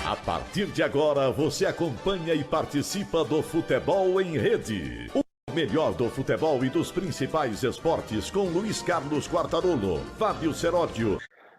A partir de agora, você acompanha e participa do Futebol em Rede. O melhor do futebol e dos principais esportes com Luiz Carlos Quartarolo, Fábio Seródio.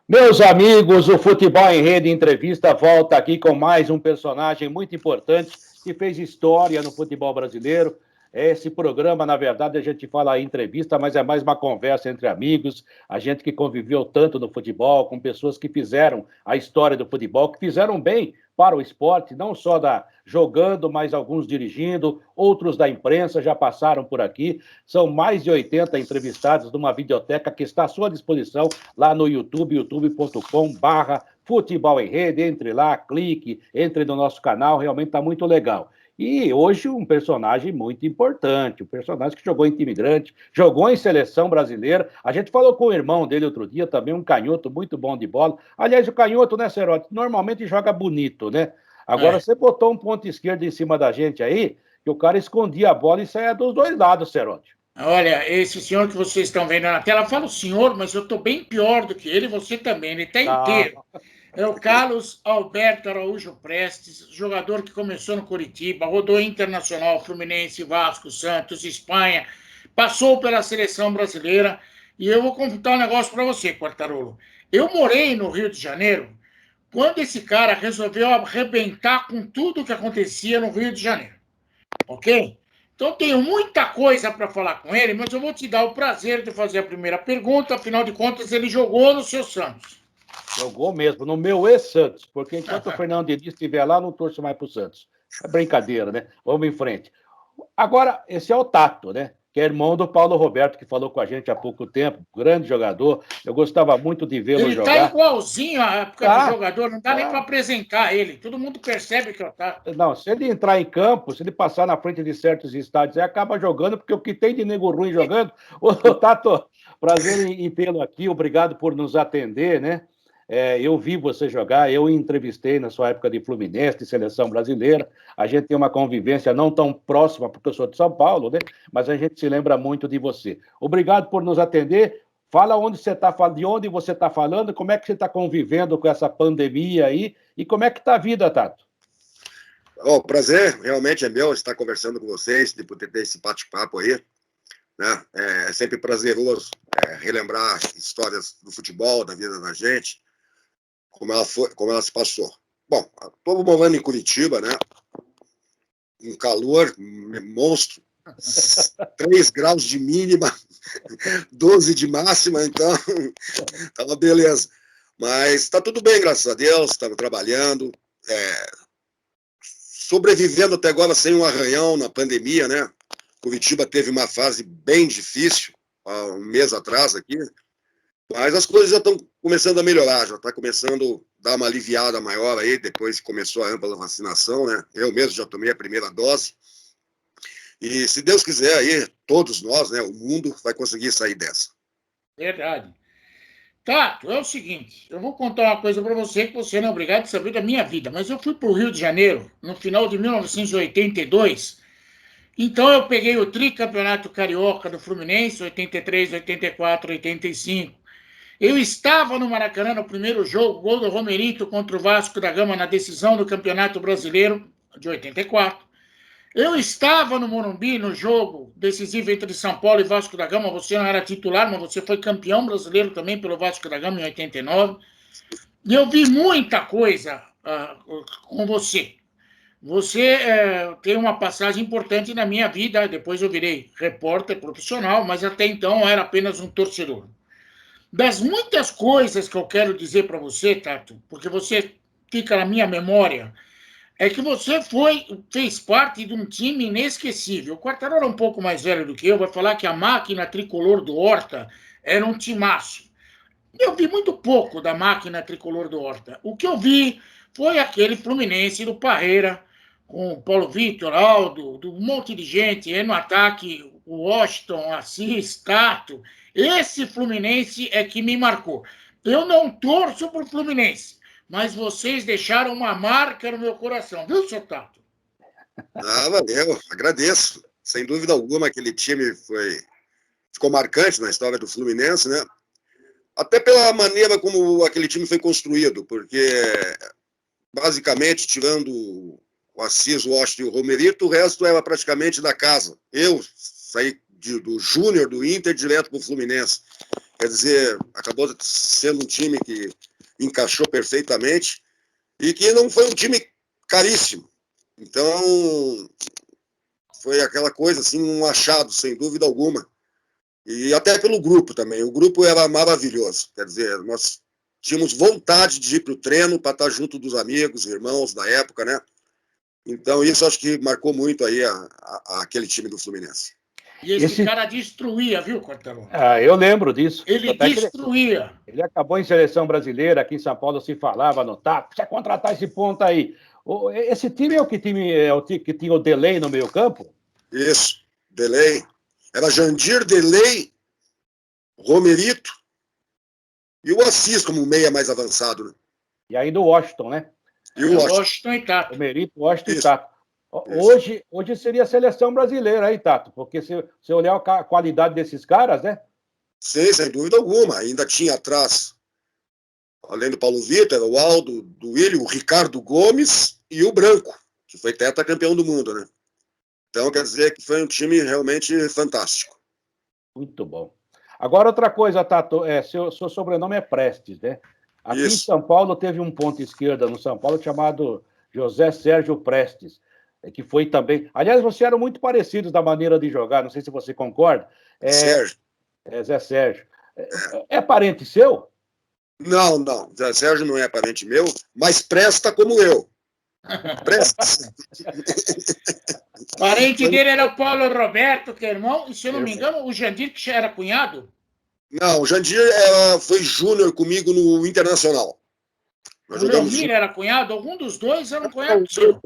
Meus amigos, o Futebol em Rede Entrevista volta aqui com mais um personagem muito importante que fez história no futebol brasileiro. Esse programa, na verdade, a gente fala entrevista, mas é mais uma conversa entre amigos, a gente que conviveu tanto no futebol, com pessoas que fizeram a história do futebol, que fizeram bem para o esporte, não só jogando, mas alguns dirigindo, outros da imprensa já passaram por aqui. São mais de 80 entrevistados numa videoteca que está à sua disposição lá no YouTube, youtube.com/Futebol em Rede. Entre lá, clique, entre no nosso canal, realmente está muito legal. E hoje um personagem muito importante, um personagem que jogou em time grande, jogou em seleção brasileira. A gente falou com o irmão dele outro dia, também um canhoto muito bom de bola. Aliás, o canhoto, né, Serote, normalmente joga bonito, né? Agora você botou um ponto esquerdo em cima da gente aí, que o cara escondia a bola e saia dos dois lados, Serote. Olha, esse senhor que vocês estão vendo na tela, fala o senhor, mas eu estou bem pior do que ele, você também, ele está inteiro. É o Carlos Alberto Araújo Prestes, jogador que começou no Coritiba, rodou Internacional, Fluminense, Vasco, Santos, Espanha, passou pela seleção brasileira. E eu vou contar um negócio para você, Quartarolo. Eu morei no Rio de Janeiro quando esse cara resolveu arrebentar com tudo que acontecia no Rio de Janeiro. Ok? Então, tenho muita coisa para falar com ele, mas eu vou te dar o prazer de fazer a primeira pergunta. Afinal de contas, ele jogou no seu Santos. Jogou mesmo, no meu ex-Santos, porque enquanto o Fernando Diniz estiver lá, não torço mais pro Santos. É brincadeira, né? Vamos em frente. Agora, esse é o Tato, né? Que é irmão do Paulo Roberto, que falou com a gente há pouco tempo, grande jogador. Eu gostava muito de vê-lo jogar. Ele tá igualzinho à época do jogador, não dá nem para apresentar ele. Todo mundo percebe que é o Tato. Não, se ele entrar em campo, se ele passar na frente de certos estádios, ele acaba jogando, porque o que tem de nego ruim jogando... Ô, Tato, prazer em tê-lo aqui, obrigado por nos atender, né? Eu vi você jogar, eu entrevistei na sua época de Fluminense, de seleção brasileira. A gente tem uma convivência não tão próxima, porque eu sou de São Paulo, né? Mas a gente se lembra muito de você. Obrigado por nos atender. Fala onde você tá, de onde você está falando, como é que você está convivendo com essa pandemia aí e como é que está a vida, Tato? O prazer realmente é meu estar conversando com vocês, de poder ter esse bate-papo aí. Né? É sempre prazeroso relembrar histórias do futebol, da vida da gente, como ela se passou. Bom, estou morando em Curitiba, né? Um calor monstro, 3 graus de mínima, 12 de máxima, então tá uma beleza. Mas está tudo bem, graças a Deus, estamos trabalhando, sobrevivendo até agora sem um arranhão na pandemia, né? Curitiba teve uma fase bem difícil, há um mês atrás aqui, mas as coisas já estão começando a melhorar, já está começando a dar uma aliviada maior aí, depois que começou a ampla vacinação, né? Eu mesmo já tomei a primeira dose. E se Deus quiser aí, todos nós, né, o mundo vai conseguir sair dessa. Verdade. Tato, é o seguinte, eu vou contar uma coisa para você que você não é obrigado a saber da minha vida, mas eu fui para o Rio de Janeiro no final de 1982. Então eu peguei o tricampeonato carioca do Fluminense, 83, 84, 85. Eu estava no Maracanã no primeiro jogo, gol do Romerito contra o Vasco da Gama na decisão do Campeonato Brasileiro de 84. Eu estava no Morumbi no jogo decisivo entre São Paulo e Vasco da Gama. Você não era titular, mas você foi campeão brasileiro também pelo Vasco da Gama em 89. E eu vi muita coisa com você. Você tem uma passagem importante na minha vida. Depois eu virei repórter profissional, mas até então eu era apenas um torcedor. Das muitas coisas que eu quero dizer para você, Tato, porque você fica na minha memória, é que você fez parte de um time inesquecível. O Quartararo era um pouco mais velho do que eu, vai falar que a máquina tricolor do Horta era um timaço. Eu vi muito pouco da máquina tricolor do Horta. O que eu vi foi aquele Fluminense do Parreira, com o Paulo Vitor, Aldo, um monte de gente, no ataque, o Washington, Assis, Tato. Esse Fluminense é que me marcou. Eu não torço para o Fluminense, mas vocês deixaram uma marca no meu coração, viu, seu Tato? Valeu, agradeço. Sem dúvida alguma, aquele time ficou marcante na história do Fluminense, né? Até pela maneira como aquele time foi construído, porque basicamente, tirando o Assis, o Washington e o Romerito, o resto era praticamente da casa. Eu saí do Júnior, do Inter, direto para o Fluminense. Quer dizer, acabou sendo um time que encaixou perfeitamente e que não foi um time caríssimo. Então, foi aquela coisa, assim, um achado, sem dúvida alguma. E até pelo grupo também. O grupo era maravilhoso. Quer dizer, nós tínhamos vontade de ir para o treino para estar junto dos amigos, irmãos da época, né? Então, isso acho que marcou muito aí aquele time do Fluminense. E esse cara destruía, viu, Quartarolo? Eu lembro disso. Ele destruía. Ele acabou em seleção brasileira, aqui em São Paulo se falava no TAP, precisa contratar esse ponto aí. Esse time é o que tinha o Delay no meio campo? Isso, Delay. Era Jandir, Delay, Romerito e o Assis como meia mais avançado. Né? E ainda o Washington, né? E o Washington e Tato. Romerito, Washington e Tato. Hoje seria a seleção brasileira aí, Tato, porque se você olhar a qualidade desses caras, né? Sim, sem dúvida alguma. Ainda tinha atrás, além do Paulo Vitor, o Aldo, do Willian, o Ricardo Gomes e o Branco, que foi tetracampeão do mundo, né? Então, quer dizer que foi um time realmente fantástico. Muito bom. Agora, outra coisa, Tato, seu sobrenome é Prestes, né? Aqui Isso. Em São Paulo teve um ponta esquerda no São Paulo chamado José Sérgio Prestes, que foi também... Aliás, vocês eram muito parecidos da maneira de jogar, não sei se você concorda. Sérgio. Zé Sérgio. É parente seu? Não. Zé Sérgio não é parente meu, mas presta como eu. Presta. Parente dele era o Paulo Roberto, que é irmão, e se eu não me engano, o Jandir, que já era cunhado. Não, o Jandir foi júnior comigo no Internacional. O Leomir era cunhado? Algum dos dois era um cunhado seu.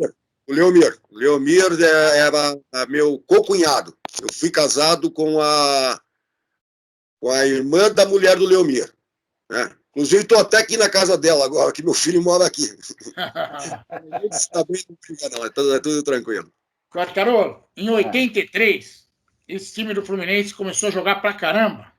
O Leomir. O Leomir era meu co-cunhado. Eu fui casado com a irmã da mulher do Leomir. Né? Inclusive, estou até aqui na casa dela agora, que meu filho mora aqui. Está bem, não, é tudo tranquilo. Quartarolo, em 83, esse time do Fluminense começou a jogar pra caramba.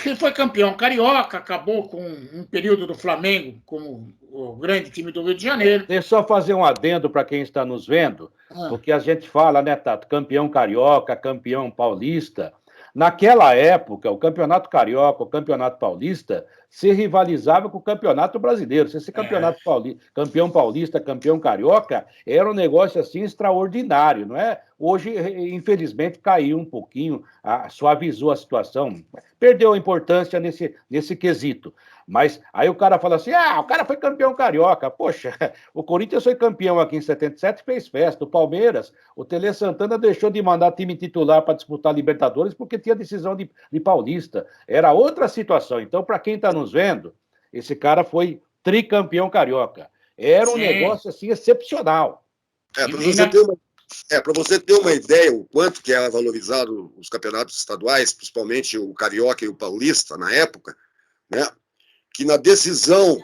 Ele foi campeão carioca, acabou com um período do Flamengo como o grande time do Rio de Janeiro. Deixa eu só fazer um adendo para quem está nos vendo, porque a gente fala, né, Tato, campeão carioca, campeão paulista. Naquela época, o campeonato carioca, o campeonato paulista, se rivalizava com o campeonato brasileiro. Se esse campeonato paulista, campeão paulista, campeão carioca, era um negócio assim extraordinário, não é? Hoje, infelizmente, caiu um pouquinho, suavizou a situação, perdeu a importância nesse quesito. Mas aí o cara fala assim, o cara foi campeão carioca. Poxa, o Corinthians foi campeão aqui em 77 e fez festa. O Palmeiras, o Tele Santana deixou de mandar time titular para disputar Libertadores porque tinha decisão de Paulista. Era outra situação. Então, para quem está nos vendo, esse cara foi tricampeão carioca. Era um negócio assim excepcional. Para você ter uma ideia o quanto que era valorizado os campeonatos estaduais, principalmente o carioca e o paulista na época, né? Que na decisão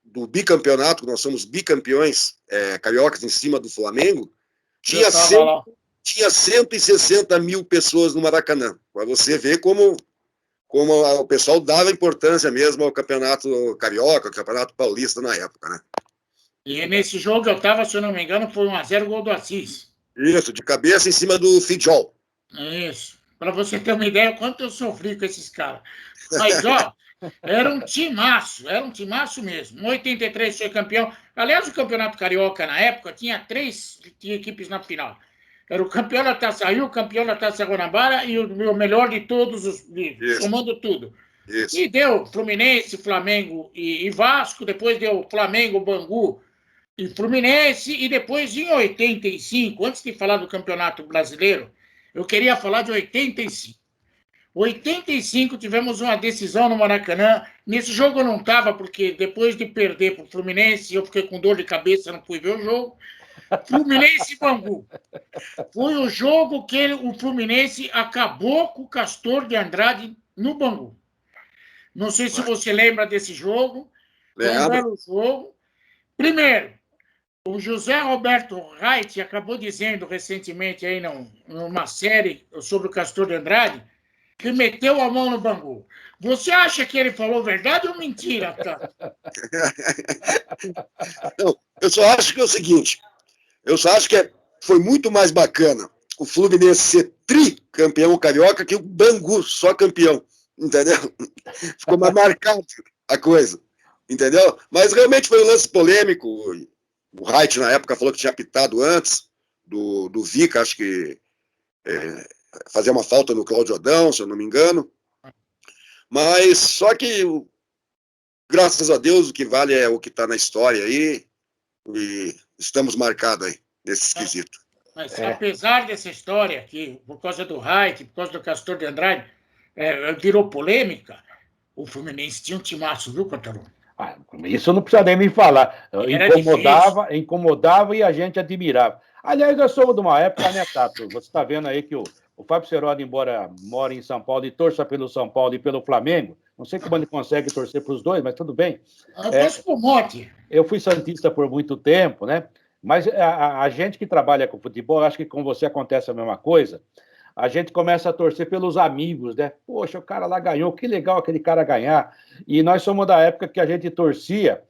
do bicampeonato, nós somos bicampeões cariocas em cima do Flamengo, tinha 160 mil pessoas no Maracanã. Para você ver como o pessoal dava importância mesmo ao campeonato carioca, ao campeonato paulista na época, né? E nesse jogo eu estava, se eu não me engano, foi 1-0 gol do Assis. Isso, de cabeça em cima do Fidjol. Isso. Para você ter uma ideia quanto eu sofri com esses caras. Mas, era um timaço mesmo. Em 83 foi campeão. Aliás, o Campeonato Carioca, na época, tinha 3 equipes na final. Era o campeão da Taça Rio, o campeão da Taça Guanabara e o melhor de todos os livros, somando tudo. Isso. E deu Fluminense, Flamengo e Vasco, depois deu Flamengo, Bangu e Fluminense, e depois, em 85, antes de falar do Campeonato Brasileiro, eu queria falar de 85. 85 tivemos uma decisão no Maracanã. Nesse jogo eu não estava, porque depois de perder para o Fluminense, eu fiquei com dor de cabeça, não fui ver o jogo. Fluminense e Bangu. Foi o jogo que o Fluminense acabou com o Castor de Andrade no Bangu. Não sei se você lembra desse jogo. Foi um belo jogo. Primeiro, o José Roberto Reit acabou dizendo recentemente aí numa série sobre o Castor de Andrade que meteu a mão no Bangu. Você acha que ele falou verdade ou mentira, cara? Não, Eu só acho que é o seguinte, eu só acho que foi muito mais bacana o Fluminense ser tricampeão carioca que o Bangu só campeão, entendeu? Ficou mais marcado a coisa, entendeu? Mas realmente foi um lance polêmico. O Wright, na época, falou que tinha apitado antes do Vica, acho que fazia uma falta no Cláudio Adão, se eu não me engano. Mas só que, graças a Deus, o que vale é o que está na história aí, e estamos marcados aí, nesse esquisito. Mas apesar dessa história, que por causa do Wright, por causa do Castor de Andrade, virou polêmica, o Fluminense tinha um timaço, viu, Cantarone? Isso não precisa nem me falar. Incomodava e a gente admirava. Aliás, nós somos de uma época, né, Tato? Você está vendo aí que o Fábio Cerola, embora mora em São Paulo e torça pelo São Paulo e pelo Flamengo, não sei como ele consegue torcer para os dois, mas tudo bem. Eu torço por monte. Eu fui santista por muito tempo, né? Mas a gente que trabalha com futebol, acho que com você acontece a mesma coisa. A gente começa a torcer pelos amigos, né? Poxa, o cara lá ganhou, que legal aquele cara ganhar. E nós somos da época que a gente torcia,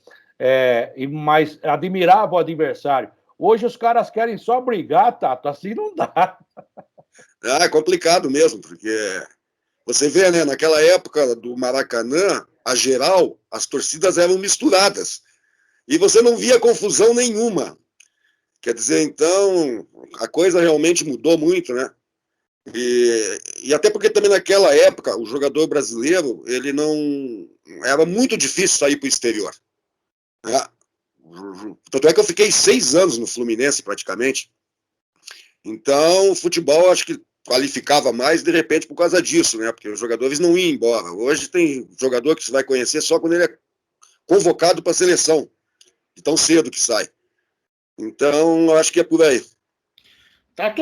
mas admirava o adversário. Hoje os caras querem só brigar, Tato, assim não dá. É complicado mesmo, porque você vê, né, naquela época do Maracanã, a geral, as torcidas eram misturadas. E você não via confusão nenhuma. Quer dizer, então, a coisa realmente mudou muito, né? E até porque também naquela época, o jogador brasileiro, ele não... Era muito difícil sair para o exterior. Né? Tanto é que eu fiquei 6 anos no Fluminense, praticamente. Então, o futebol, acho que qualificava mais, de repente, por causa disso, né? Porque os jogadores não iam embora. Hoje tem jogador que você vai conhecer só quando ele é convocado para a seleção. De tão cedo que sai. Então, acho que é por aí. Tato,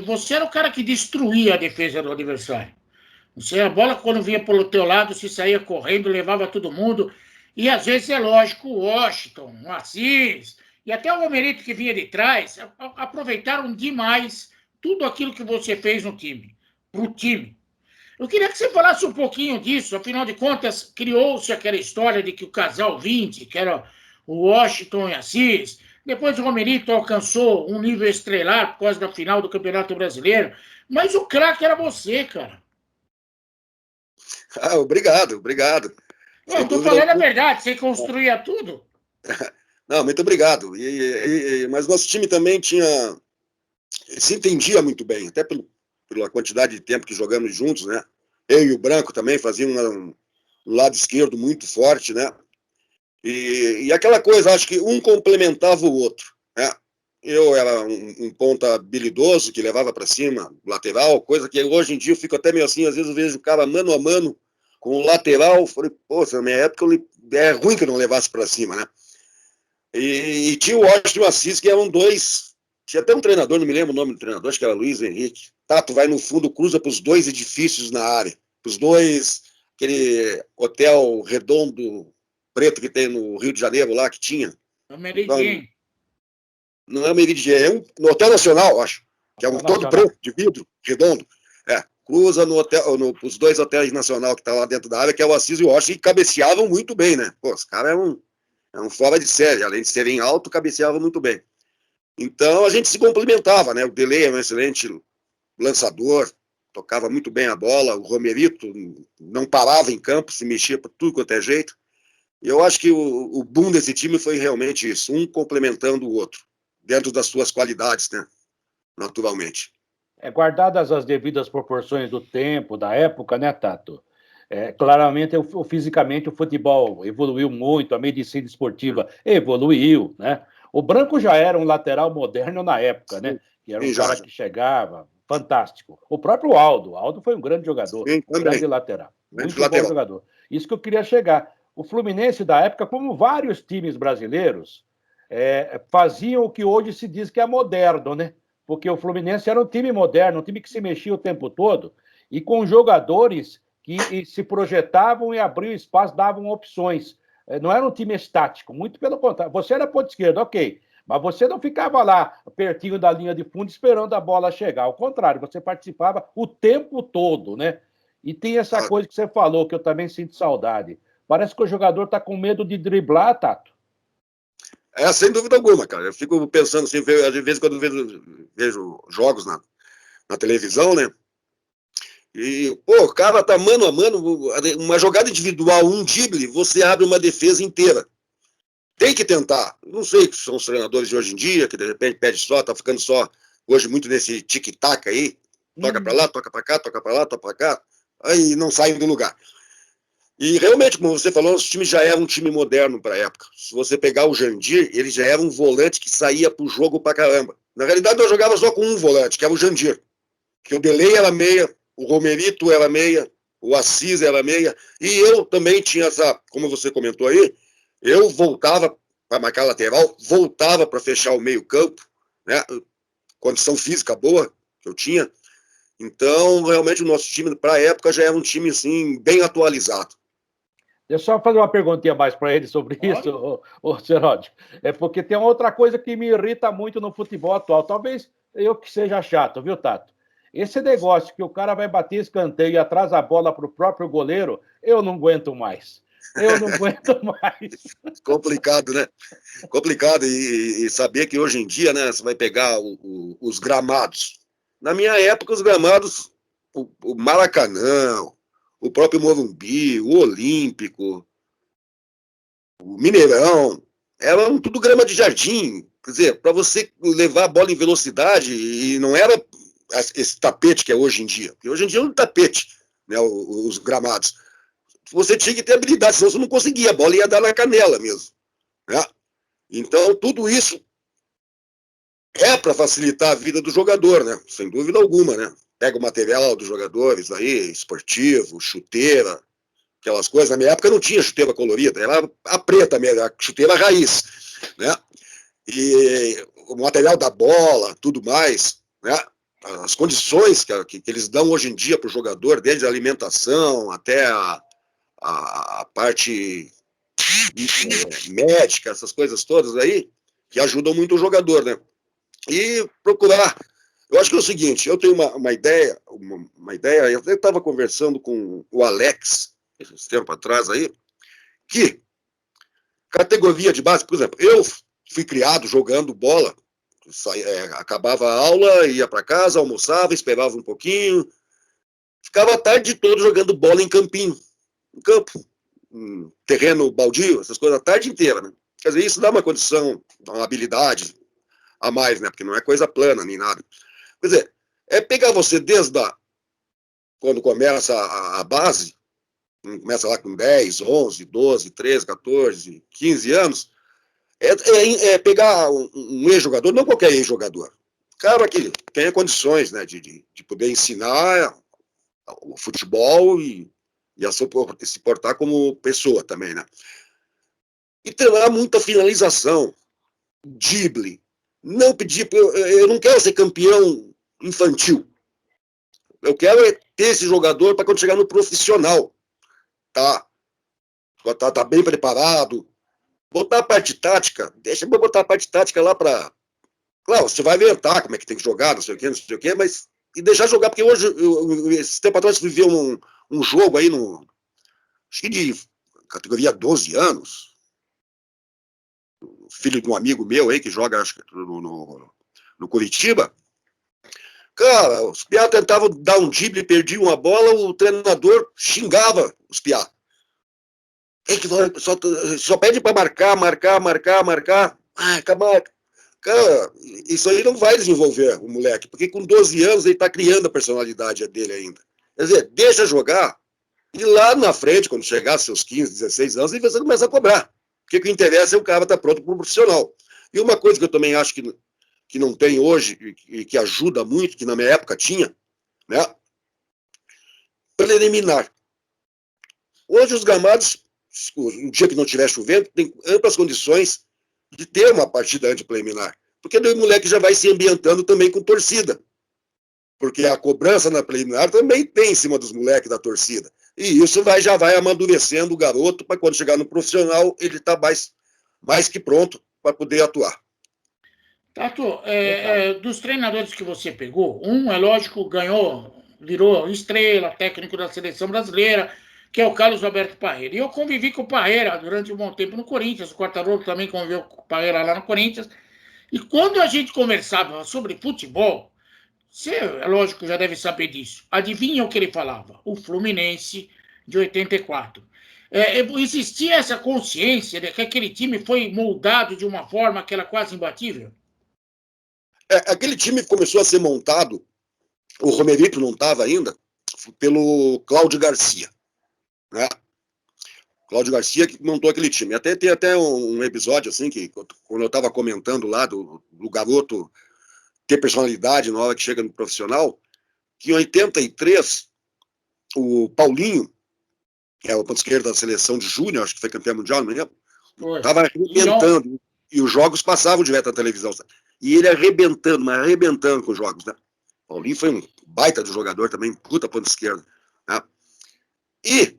você era o cara que destruía a defesa do adversário. A bola, quando vinha pelo teu lado, se saía correndo, levava todo mundo. E, às vezes, é lógico, o Washington, o Assis, e até o Almerito que vinha de trás, aproveitaram demais tudo aquilo que você fez no time, para o time. Eu queria que você falasse um pouquinho disso. Afinal de contas, criou-se aquela história de que o casal 20, que era o Washington e Assis, depois o Romerito alcançou um nível estrelar por causa da final do Campeonato Brasileiro, mas o craque era você, cara. Obrigado. Eu tô falando a verdade, você construía tudo. Não, muito obrigado. Mas nosso time também se entendia muito bem, até pela quantidade de tempo que jogamos juntos, né? Eu e o Branco também faziam um lado esquerdo muito forte, né? E aquela coisa, acho que um complementava o outro, né? Eu era um ponta habilidoso que levava para cima, lateral, coisa que hoje em dia eu fico até meio assim, às vezes eu vejo o cara mano a mano com o lateral, falei, pô, na minha época é ruim que eu não levasse para cima, né? E tinha o Washington e o Assis, que eram dois, tinha até um treinador, não me lembro o nome do treinador, acho que era Luiz Henrique. Tato vai no fundo, cruza para os 2 edifícios na área, para os 2, aquele hotel redondo, preto que tem no Rio de Janeiro lá, que tinha. No Meridian. Não é o Meridian, no Hotel Nacional, acho, que é um todo preto, de vidro, redondo. Cruza os 2 hotéis Nacional que tá lá dentro da área, que é o Assis e o Washington, que cabeceavam muito bem, né? Pô, os caras eram fora de série, além de serem alto, cabeceavam muito bem. Então a gente se complementava, né? O Delay é um excelente lançador, tocava muito bem a bola, o Romerito não parava em campo, se mexia por tudo quanto é jeito. E eu acho que o boom desse time foi realmente isso, um complementando o outro, dentro das suas qualidades, né? Naturalmente. Guardadas as devidas proporções do tempo, da época, né, Tato? Claramente, fisicamente, o futebol evoluiu muito, a medicina esportiva evoluiu, né? O Branco já era um lateral moderno na época, né? Que era um cara que chegava, fantástico. O próprio Aldo foi um grande jogador, grande lateral, muito bom jogador. Isso que eu queria chegar. O Fluminense da época, como vários times brasileiros, faziam o que hoje se diz que é moderno, né? Porque o Fluminense era um time moderno, um time que se mexia o tempo todo, e com jogadores que se projetavam e abriam espaço, davam opções. Não era um time estático, muito pelo contrário. Você era ponta esquerda, ok, mas você não ficava lá pertinho da linha de fundo esperando a bola chegar. Ao contrário, você participava o tempo todo, né? E tem essa coisa que você falou, que eu também sinto saudade. Parece que o jogador está com medo de driblar, Tato. Sem dúvida alguma, cara. Eu fico pensando assim, às vezes quando vejo jogos na televisão, né? E, pô, o cara tá mano a mano, uma jogada individual, um drible, você abre uma defesa inteira. Tem que tentar. Não sei que são os treinadores de hoje em dia, que de repente pede só, tá ficando só hoje muito nesse tic-tac aí. Toca pra lá, toca pra cá, toca pra lá, toca pra cá. Aí não saem do lugar. E realmente, como você falou, os times já eram um time moderno para a época. Se você pegar o Jandir, ele já era um volante que saía pro jogo pra caramba. Na realidade, eu jogava só com um volante, que era o Jandir. Que o Delay era meia, o Romerito era meia, o Assis era meia. E eu também tinha essa, como você comentou aí, eu voltava para marcar lateral, voltava para fechar o meio-campo, né? Condição física boa que eu tinha. Então, realmente, o nosso time, para a época, já era um time assim, bem atualizado. Deixa eu só fazer uma perguntinha mais para ele sobre isso, ô Seródio. É porque tem outra coisa que me irrita muito no futebol atual. Talvez eu que seja chato, viu, Tato? Esse negócio que o cara vai bater escanteio e atrasa a bola para o próprio goleiro, eu não aguento mais. Eu não aguento mais. Complicado, né? Complicado. E saber que hoje em dia, né, você vai pegar os gramados. Na minha época, os gramados, o Maracanã, o próprio Morumbi, o Olímpico, o Mineirão, eram tudo grama de jardim. Quer dizer, para você levar a bola em velocidade, e não era esse tapete que é hoje em dia. Porque hoje em dia é um tapete, né, os gramados. Você tinha que ter habilidade, senão você não conseguia, a bola ia dar na canela mesmo. Né? Então, tudo isso é para facilitar a vida do jogador, né? Sem dúvida alguma, né? Pega o material dos jogadores aí, esportivo, chuteira, aquelas coisas. Na minha época não tinha chuteira colorida, era a preta mesmo, a chuteira raiz, né? E o material da bola, tudo mais, né? As condições que eles dão hoje em dia para o jogador, desde a alimentação até a parte médica, essas coisas todas aí, que ajudam muito o jogador, né? E procurar. Eu acho que é o seguinte, eu tenho uma ideia, eu até estava conversando com o Alex, esse tempo atrás aí, que categoria de base, por exemplo, eu fui criado jogando bola, acabava a aula, ia para casa, almoçava, esperava um pouquinho, ficava a tarde toda jogando bola em campinho, em campo, em terreno baldio, essas coisas, a tarde inteira, né? Quer dizer, isso dá uma condição, uma habilidade a mais, né? Porque não é coisa plana nem nada. Quer dizer, é pegar você desde quando começa a base, começa lá com 10, 11, 12, 13, 14, 15 anos, é pegar um ex-jogador, não qualquer ex-jogador, cara que tenha condições, né, de poder ensinar o futebol e a se portar como pessoa também, né? E treinar muita finalização, drible. Não pedir, eu não quero ser campeão infantil. Eu quero ter esse jogador para quando chegar no profissional, tá bem preparado. Botar a parte tática, deixa eu botar a parte tática lá para. Claro, você vai inventar como é que tem que jogar, não sei o quê, mas. E deixar jogar, porque hoje, esse tempo atrás, eu vi um jogo aí, acho que de categoria 12 anos, filho de um amigo meu aí, que joga acho que no Curitiba. Cara, os piá tentavam dar um drible, perdiam uma bola, o treinador xingava os piá. Só pede para marcar. Acaba. Cara, isso aí não vai desenvolver o moleque, porque com 12 anos ele está criando a personalidade dele ainda. Quer dizer, deixa jogar e lá na frente, quando chegar aos seus 15, 16 anos, ele vai começar a cobrar. Porque o que interessa é o cara estar pronto para o profissional. E uma coisa que eu também acho que não tem hoje e que ajuda muito, que na minha época tinha, né? Preliminar. Hoje os gramados, no dia que não estiver chovendo, tem amplas condições de ter uma partida anti-preliminar. Porque daí o moleque já vai se ambientando também com torcida. Porque a cobrança na preliminar também tem em cima dos moleques da torcida. E isso já vai amadurecendo o garoto para quando chegar no profissional, ele está mais que pronto para poder atuar. Tato, dos treinadores que você pegou, é lógico, virou estrela, técnico da seleção brasileira, que é o Carlos Alberto Parreira. E eu convivi com o Parreira durante um bom tempo no Corinthians, o Quartarolo também conviveu com o Parreira lá no Corinthians. E quando a gente conversava sobre futebol, você, é lógico, já deve saber disso. Adivinha o que ele falava? O Fluminense de 84. Existia essa consciência de que aquele time foi moldado de uma forma que era quase imbatível? Aquele time começou a ser montado, o Romerito não estava ainda, pelo Cláudio Garcia, né? Cláudio Garcia que montou aquele time. Tem até um episódio, assim, que quando eu estava comentando lá do garoto ter personalidade na hora que chega no profissional, que em 83, o Paulinho, que é o ponto esquerdo da seleção de júnior, acho que foi campeão mundial, não me lembro, estava arrebentando. E os jogos passavam direto na televisão. E ele arrebentando, mas arrebentando com os jogos, né? O Paulinho foi um baita de jogador também, puta ponto esquerdo, né? E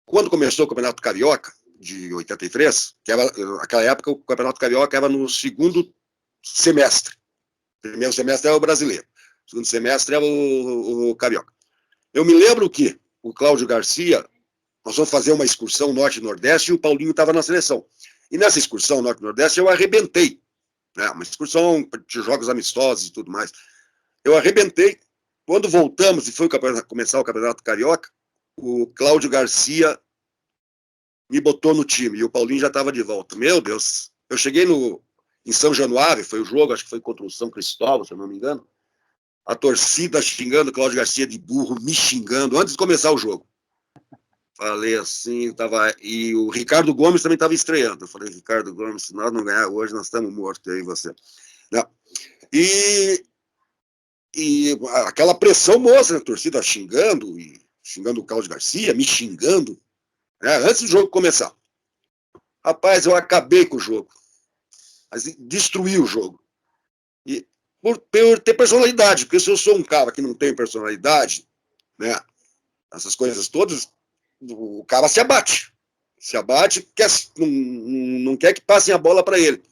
quando começou o Campeonato Carioca, de 83, que era, naquela época o Campeonato Carioca era no segundo semestre. O primeiro semestre era o brasileiro. O segundo semestre era o Carioca. Eu me lembro que o Cláudio Garcia, nós fomos fazer uma excursão Norte e Nordeste e o Paulinho estava na seleção. E nessa excursão Norte e Nordeste eu arrebentei. Né? Uma excursão de jogos amistosos e tudo mais. Eu arrebentei. Quando voltamos e foi começar o Campeonato Carioca, o Cláudio Garcia me botou no time e o Paulinho já estava de volta. Meu Deus, eu cheguei em São Januário, foi o jogo, acho que foi contra o São Cristóvão, se eu não me engano, a torcida xingando o Cláudio Garcia de burro, me xingando, antes de começar o jogo. Falei assim, e o Ricardo Gomes também estava estreando. Eu falei, Ricardo Gomes, se nós não ganhar hoje, nós estamos mortos, eu e você. Não. E aquela pressão moça, a torcida xingando o Cláudio Garcia, me xingando, né, antes do jogo começar. Rapaz, eu acabei com o jogo. Destruí o jogo. E por ter personalidade, porque se eu sou um cara que não tem personalidade, né, essas coisas todas, o cara se abate. Se abate, não quer que passem a bola para ele.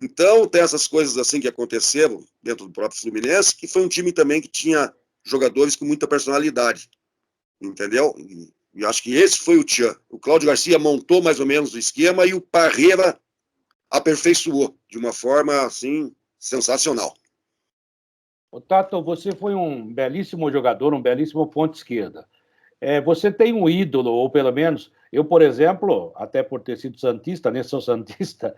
Então, tem essas coisas assim que aconteceram dentro do próprio Fluminense, que foi um time também que tinha jogadores com muita personalidade. Entendeu? E acho que esse foi o tchan. O Cláudio Garcia montou mais ou menos o esquema e o Parreira aperfeiçoou de uma forma, assim, sensacional. Tato, você foi um belíssimo jogador, um belíssimo ponta esquerda. Você tem um ídolo, ou pelo menos, eu, por exemplo, até por ter sido santista, né, sou santista,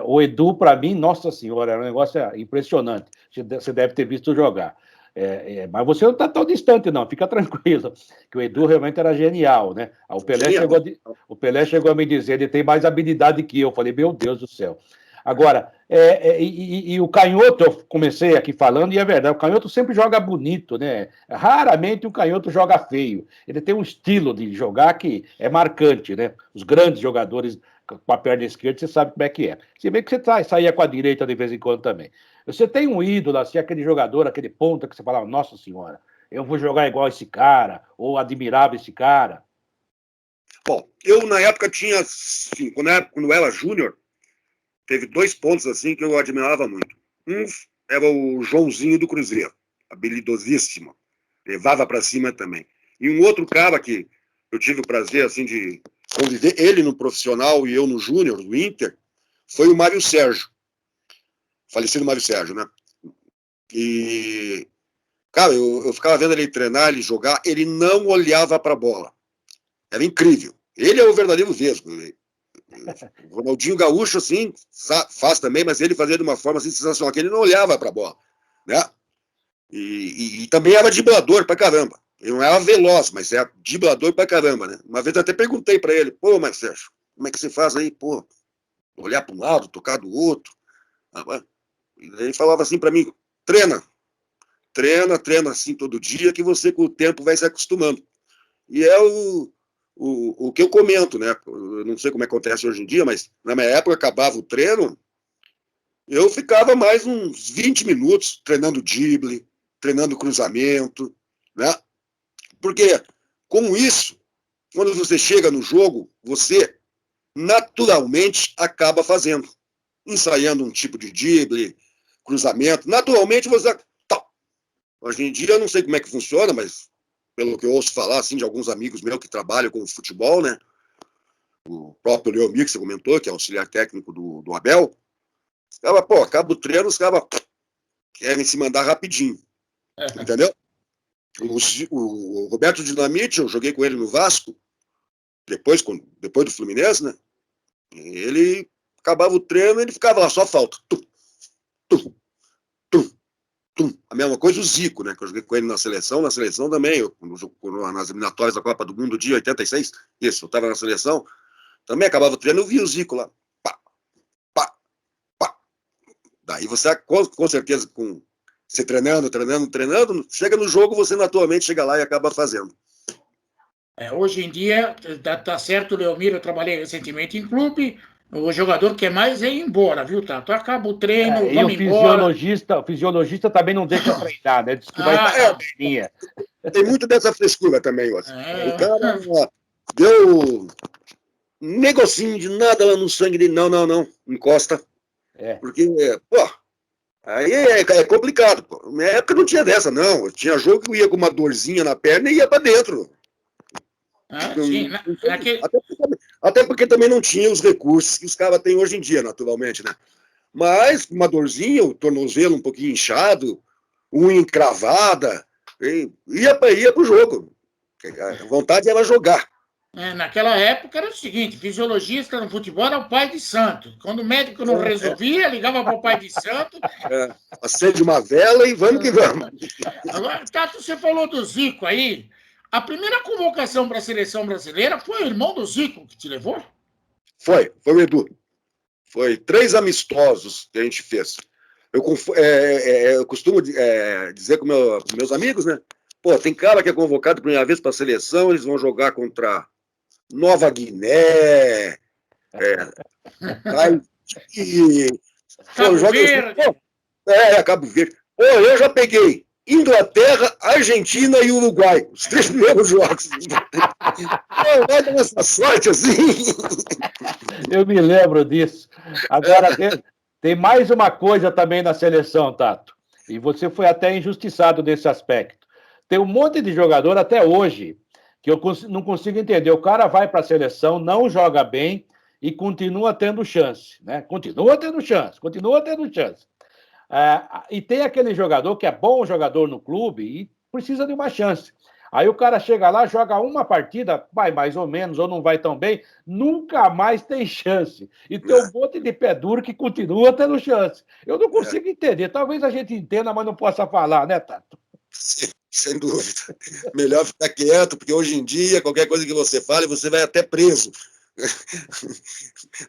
o Edu, para mim, nossa senhora, é um negócio impressionante. Você deve ter visto jogar. Mas você não está tão distante, não, fica tranquilo, que o Edu realmente era genial, né? O Pelé chegou a me dizer, ele tem mais habilidade que eu. Eu falei, meu Deus do céu. Agora, e o canhoto, eu comecei aqui falando, e é verdade, o canhoto sempre joga bonito, né? Raramente o canhoto joga feio. Ele tem um estilo de jogar que é marcante, né? Os grandes jogadores com a perna esquerda, você sabe como é que é. Se bem que você saía com a direita de vez em quando também. Você tem um ídolo, assim, aquele jogador, aquele ponta que você fala, nossa senhora, eu vou jogar igual esse cara, ou admirava esse cara. Bom, eu na época tinha, assim, quando eu era júnior, teve 2 pontos assim que eu admirava muito. Um era o Joãozinho do Cruzeiro, habilidosíssimo, levava para cima também. E um outro cara que eu tive o prazer assim de conviver, ele no profissional e eu no júnior, do Inter, foi o Mário Sérgio, falecido Mário Sérgio, né? E, cara, eu ficava vendo ele treinar, ele jogar, ele não olhava para a bola. Era incrível. Ele é o verdadeiro Vesgo. O Ronaldinho Gaúcho, assim, faz também, mas ele fazia de uma forma assim, sensacional, que ele não olhava para a bola, né? E também era driblador pra caramba. Ele não era veloz, mas era driblador pra caramba, né? Uma vez eu até perguntei para ele, pô, mas Sérgio, como é que você faz aí, pô? Olhar para um lado, tocar do outro. Ele falava assim para mim, treina assim todo dia, que você com o tempo vai se acostumando. E é o que eu comento, né? Eu não sei como acontece hoje em dia, mas na minha época acabava o treino, eu ficava mais uns 20 minutos treinando drible, treinando cruzamento, né? Porque com isso, quando você chega no jogo, você naturalmente acaba fazendo, ensaiando um tipo de drible, cruzamento, naturalmente você... Hoje em dia eu não sei como é que funciona, mas pelo que eu ouço falar, assim, de alguns amigos meus que trabalham com futebol, né? O próprio Leomir, que você comentou, que é auxiliar técnico do Abel. Os caras, pô, acaba o treino, os caras querem se mandar rapidinho. Entendeu? O Roberto Dinamite, eu joguei com ele no Vasco, depois do Fluminense, né? Ele acabava o treino e ele ficava lá, só falta. Tum, tum, tum, tum. A mesma coisa o Zico, né? Que eu joguei com ele na seleção também, nas eliminatórias da Copa do Mundo de 86, isso, eu estava na seleção, também acabava o treino, eu via o Zico lá. Pá, pá, pá. Daí você, com certeza, você treinando, chega no jogo, você naturalmente chega lá e acaba fazendo. Hoje em dia, tá certo, Leomir, eu trabalhei recentemente em clube, o jogador quer mais é ir embora, viu, Tato? Acaba o treino, E vamos embora. o fisiologista também não deixa treinar, né? Diz que vai dar linha. Tem muito dessa frescura também, ó. O cara deu um negocinho de nada lá no sangue dele. Não, encosta. Porque, pô, aí é complicado, pô. Na época não tinha dessa, não. Tinha jogo que eu ia com uma dorzinha na perna e ia pra dentro. Sim, até porque também não tinha os recursos que os caras têm hoje em dia, naturalmente, né? Mas uma dorzinha, o tornozelo um pouquinho inchado, unha encravada, ia pro jogo. A vontade era jogar. Naquela época era o seguinte, fisiologista no futebol era o pai de santo. Quando o médico não resolvia, ligava para o pai de santo. Acende uma vela e vamos que vamos. Agora, Tato, você falou do Zico aí. A primeira convocação para a seleção brasileira foi o irmão do Zico que te levou? Foi o Edu. Foi 3 amistosos que a gente fez. Eu costumo dizer com meus amigos, né? Pô, tem cara que é convocado a primeira vez para a seleção, eles vão jogar contra Nova Guiné, Cabo Verde. Cabo Verde. Pô, eu já peguei Inglaterra, Argentina e Uruguai. Os 3 primeiros jogos. Não vai dar essa sorte assim. Eu me lembro disso. Agora, tem mais uma coisa também na seleção, Tato. E você foi até injustiçado nesse aspecto. Tem um monte de jogador até hoje que eu não consigo entender. O cara vai para a seleção, não joga bem e continua tendo chance, né? Continua tendo chance. E tem aquele jogador que é bom jogador no clube e precisa de uma chance. Aí o cara chega lá, joga uma partida, vai mais ou menos, ou não vai tão bem, nunca mais tem chance. E tem um monte de pé duro que continua tendo chance. Eu não consigo entender. Talvez a gente entenda, mas não possa falar, né, Tato? Sim, sem dúvida. Melhor ficar quieto, porque hoje em dia, qualquer coisa que você fale, você vai até preso.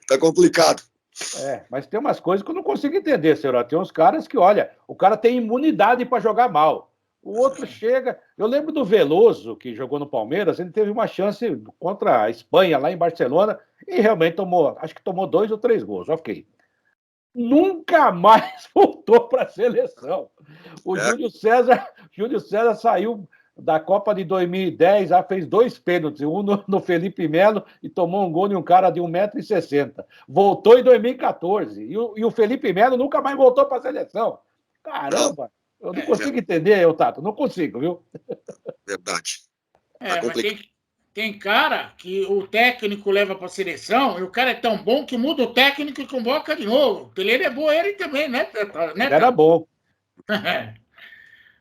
Tá complicado. Mas tem umas coisas que eu não consigo entender, senhor. Tem uns caras que, olha, o cara tem imunidade para jogar mal. O outro chega... Eu lembro do Veloso, que jogou no Palmeiras, ele teve uma chance contra a Espanha, lá em Barcelona, e realmente acho que tomou 2 ou 3 gols, ok. Nunca mais voltou para a seleção. O Júlio César saiu da Copa de 2010, já fez 2 pênaltis, um no Felipe Melo e tomou um gol de um cara de 1,60 m. Voltou em 2014. E o Felipe Melo nunca mais voltou para a seleção. Caramba! Eu não consigo entender, Tato. Não consigo, viu? Verdade. Mas tem cara que o técnico leva para a seleção e o cara é tão bom que muda o técnico e convoca de novo. Ele é bom, ele também, né? Era bom.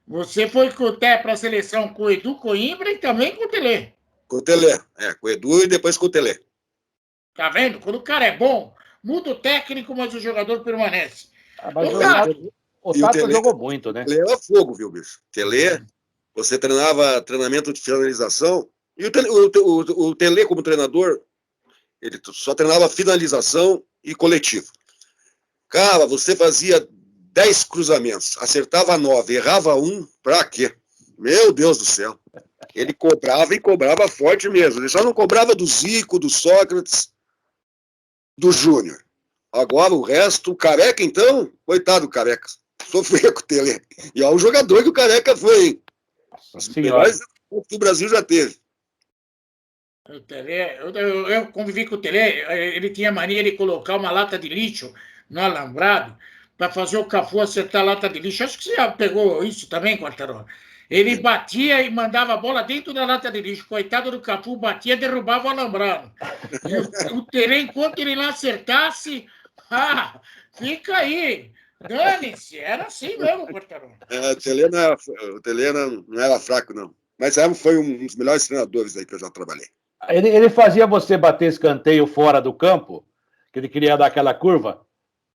Você foi para a seleção com o Edu Coimbra e também com o Telê. Com o Telê. Com o Edu e depois com o Telê. Tá vendo? Quando o cara é bom, muda o técnico, mas o jogador permanece. O Tato jogou muito, né? O Telê era fogo, viu, bicho? Telê, você treinava treinamento de finalização e o Telê, como treinador, ele só treinava finalização e coletivo. Cara, você fazia 10 cruzamentos, acertava 9, errava 1, pra quê? Meu Deus do céu. Ele cobrava e cobrava forte mesmo. Ele só não cobrava do Zico, do Sócrates, do Júnior. Agora o resto, o Careca, então, coitado do Careca. Sofria com o Telê. E olha o jogador que o Careca foi, hein? Os melhores que o Brasil já teve. O Telê, eu convivi com o Telê, ele tinha mania de colocar uma lata de lixo no alambrado para fazer o Cafu acertar a lata de lixo. Acho que você já pegou isso também, Quartarolo. Ele batia e mandava a bola dentro da lata de lixo. Coitado do Cafu, batia e derrubava o alambrado. E o Tele, enquanto ele não acertasse, fica aí. Dane-se, era assim mesmo, Quartarolo. O Tele não era fraco, não. Mas foi um dos melhores treinadores aí que eu já trabalhei. Ele fazia você bater escanteio fora do campo? Que ele queria dar aquela curva?